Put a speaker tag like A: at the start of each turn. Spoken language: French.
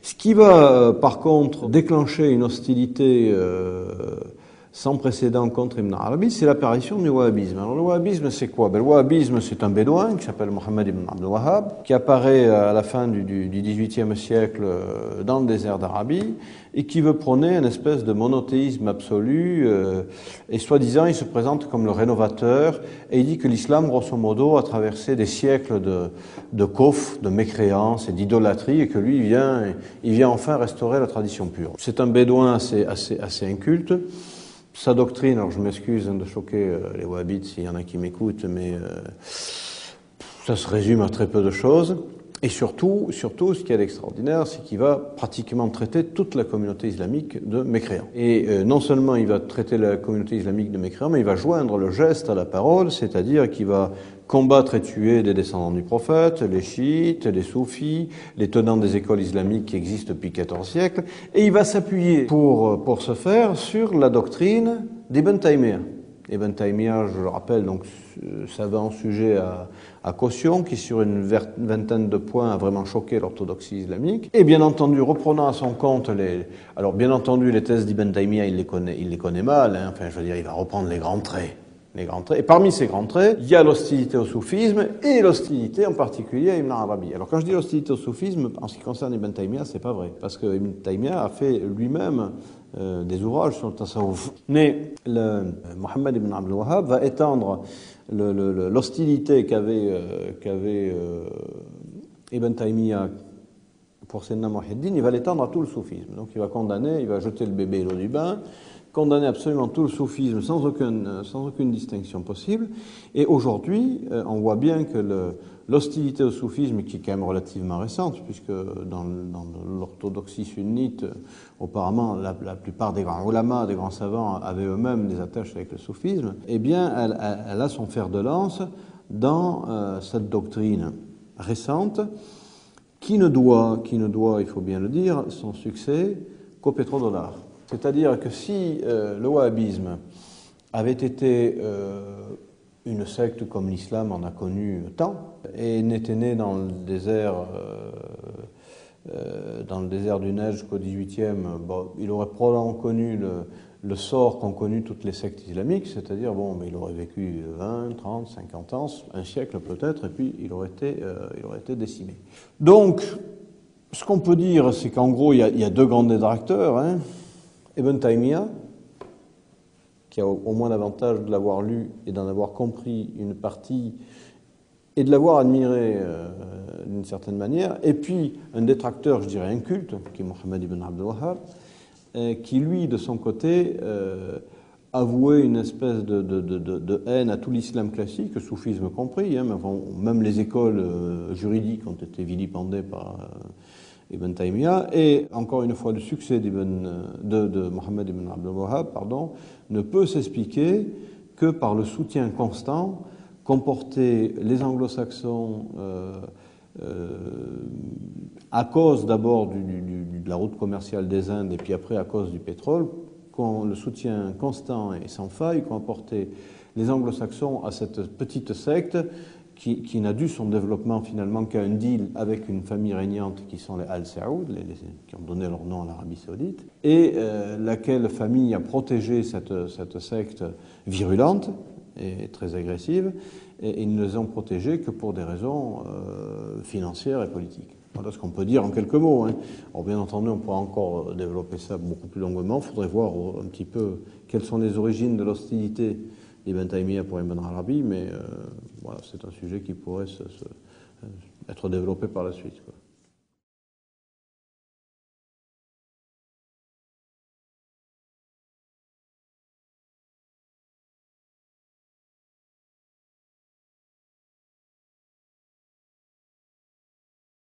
A: Ce qui va, par contre, déclencher une hostilité sans précédent contre Ibn Arabi, c'est l'apparition du wahhabisme. Alors le wahhabisme, c'est quoi? Le wahhabisme, c'est un bédouin qui s'appelle Mohammed ibn Abdul Wahhab, qui apparaît à la fin du XVIIIe siècle dans le désert d'Arabie et qui veut prôner une espèce de monothéisme absolu et soi-disant, il se présente comme le rénovateur et il dit que l'islam, grosso modo, a traversé des siècles de kufr, de mécréance et d'idolâtrie et que lui, il vient enfin restaurer la tradition pure. C'est un bédouin assez inculte. Sa doctrine, alors je m'excuse de choquer les wahhabites s'il y en a qui m'écoutent, mais ça se résume à très peu de choses. Et surtout, ce qui est extraordinaire, c'est qu'il va pratiquement traiter toute la communauté islamique de mécréants. Et non seulement il va traiter la communauté islamique de mécréants, mais il va joindre le geste à la parole, c'est-à-dire qu'il va combattre et tuer des descendants du prophète, les chiites, les soufis, les tenants des écoles islamiques qui existent depuis 14 siècles, et il va s'appuyer pour ce faire sur la doctrine d'Ibn Taymiyyah. Ibn Taymiyyah, je le rappelle, donc savant sujet à caution, qui sur une vingtaine de points a vraiment choqué l'orthodoxie islamique. Et bien entendu, reprenant à son compte alors bien entendu, les thèses d'Ibn Taymiyyah, il les connaît mal, hein. Enfin, je veux dire, il va reprendre les grands traits. Et parmi ces grands traits, il y a l'hostilité au soufisme et l'hostilité en particulier à Ibn Arabi. Alors quand je dis l'hostilité au soufisme, en ce qui concerne Ibn Taymiyyah, c'est pas vrai. Parce que Ibn Taymiyyah a fait lui-même des ouvrages sur le tasawwuf. Mais Mohammed ibn Abdul Wahhab va étendre l'hostilité qu'avait Ibn Taymiyyah pour Sayyidina Muhyiddin, il va l'étendre à tout le soufisme. Donc il va condamner, il va jeter le bébé et l'eau du bain, condamner absolument tout le soufisme sans aucune distinction possible. Et aujourd'hui, on voit bien que l'hostilité au soufisme, qui est quand même relativement récente, puisque dans l'orthodoxie sunnite, auparavant, la plupart des grands ulamas, des grands savants, avaient eux-mêmes des attaches avec le soufisme, eh bien, elle a son fer de lance dans cette doctrine récente qui ne doit, il faut bien le dire, son succès qu'au pétrodollar. C'est-à-dire que si le wahhabisme avait été une secte comme l'islam en a connu tant, et n'était né dans le désert du Neige qu'au XVIIIe, bon, il aurait probablement connu le sort qu'ont connu toutes les sectes islamiques, c'est-à-dire, bon, mais il aurait vécu 20, 30, 50 ans, un siècle peut-être, et puis il aurait été décimé. Donc, ce qu'on peut dire, c'est qu'en gros, il y a deux grands détracteurs, hein. Ibn Taymiyyah, qui a au moins l'avantage de l'avoir lu et d'en avoir compris une partie et de l'avoir admiré d'une certaine manière, et puis un détracteur, je dirais inculte, qui est Mohammed ibn Abdul Wahhab, qui lui, de son côté, avouait une espèce de haine à tout l'islam classique, le soufisme compris, hein, même les écoles juridiques ont été vilipendées par Ibn Taymiyyah, et encore une fois, le succès de Mohammed ibn Abdul Wahhab, ne peut s'expliquer que par le soutien constant qu'ont porté les anglo-saxons à cause d'abord de la route commerciale des Indes et puis après à cause du pétrole, le soutien constant et sans faille qu'ont apporté les anglo-saxons à cette petite secte qui n'a dû son développement finalement qu'à un deal avec une famille régnante qui sont les Al Saoud, qui ont donné leur nom à l'Arabie Saoudite, et laquelle famille a protégé cette secte virulente et très agressive, et ils ne les ont protégés que pour des raisons financières et politiques. Voilà ce qu'on peut dire en quelques mots, hein. Alors bien entendu, on pourra encore développer ça beaucoup plus longuement. Il faudrait voir un petit peu quelles sont les origines de l'hostilité d'Ibn Taymiyyah pour Ibn Arabi, mais voilà, c'est un sujet qui pourrait être développé par la suite, quoi.